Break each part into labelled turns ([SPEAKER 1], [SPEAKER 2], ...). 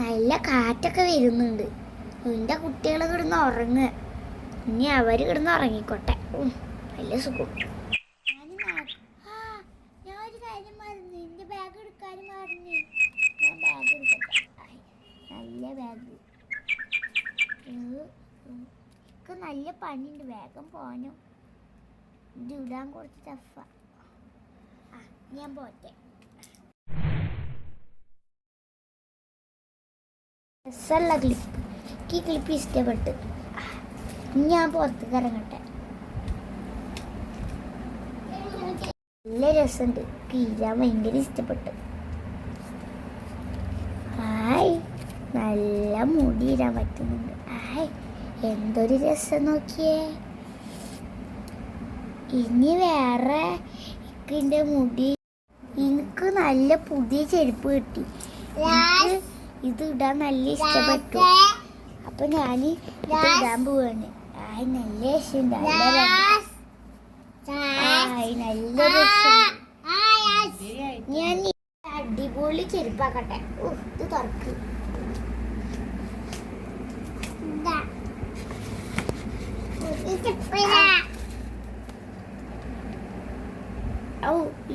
[SPEAKER 1] നല്ല കാറ്റൊക്കെ വരുന്നുണ്ട്. എൻ്റെ കുട്ടികൾ കിടന്ന് ഉറങ്ങുക. ഇനി അവർ കിടന്ന് ഉറങ്ങിക്കോട്ടെ. നല്ല സുഖം. ഞാനൊരു കാര്യം മറന്നു. എൻ്റെ ബാഗ് എടുക്കാനും മറന്നു. ഞാൻ ബാഗ് എടുക്കട്ടെ. നല്ല ബാഗ്. എനിക്ക് നല്ല പണിയുണ്ട്. വേഗം പോകാനും. ഇത് ഇടാൻ കുറച്ച് ടഫാ. ഞാൻ പോട്ടെ. രസമുള്ള ക്ലിപ്പ്. ഈ ക്ലിപ്പ് ഇഷ്ടപ്പെട്ട്. ഞാൻ പുറത്തേക്ക് ഇറങ്ങട്ടെ. നല്ല രസമുണ്ട്. കീരാൻ ഭയങ്കര ഇഷ്ടപ്പെട്ടു. ഹായ്, നല്ല മുടി ഇടാൻ പറ്റുന്നുണ്ട്. ഹായ്, എന്തൊരു രസം നോക്കിയേ. ഇനി വേറെ എൻ്റെ മുടി. എനിക്ക് നല്ല പുതിയ ചെരുപ്പ് കിട്ടി. ഇത് ഇടാൻ നല്ല ഇഷ്ടപ്പെട്ടു. അപ്പൊ ഞാൻ ഇത് ഇടാൻ പോവാണ്. നല്ല രസമുണ്ട്. നല്ല രസമുണ്ട്. ഞാൻ അടിപൊളി ചെരുപ്പാക്കട്ടെ. ഇത് തുറക്ക്.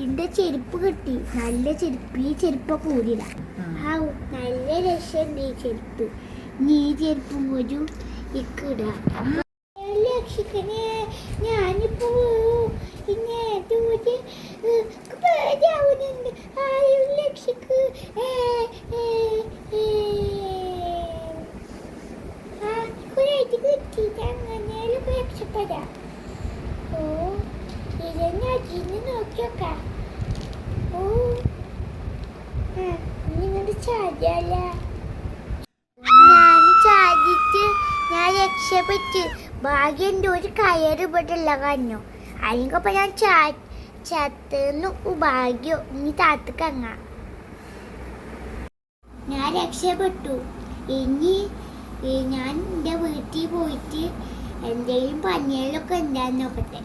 [SPEAKER 1] എന്റെ ചെരുപ്പ് കിട്ടി. നല്ല ചെരുപ്പ്. ഈ ചെരുപ്പൊക്കെ ഊരിടാം. നല്ല രസമുണ്ട് ഈ ചെരുപ്പ്. നീ ചെരുപ്പും ഒരു ഇക്കിടാം. രക്ഷിക്കണേ, ഞാനിപ്പോ പേടിയാവുന്നുണ്ട്. ആരും രക്ഷിക്ക്. കിട്ടിയിട്ട് അങ്ങനെയും രക്ഷപ്പെടാം. ഇതെന്നെ അജിന്ന് നോക്കിയോക്കാം. നിങ്ങളുടെ ചാടിയല്ല. ഞാൻ ചാടിച്ച് ഞാൻ രക്ഷപ്പെട്ട്. ഭാഗ്യം എൻ്റെ ഒരു കയറ് ഇവിടെയുള്ള കഞ്ഞു. അതിനൊപ്പം ഞാൻ ചത്തുന്നു. ഭാഗ്യം. ഇനി താത്തക്കങ്ങ. ഞാൻ രക്ഷപ്പെട്ടു. ഇനി ഞാൻ എൻ്റെ വീട്ടിൽ പോയിട്ട് എന്തെങ്കിലും പനികളൊക്കെ ഉണ്ടാന്ന് നോക്കട്ടെ.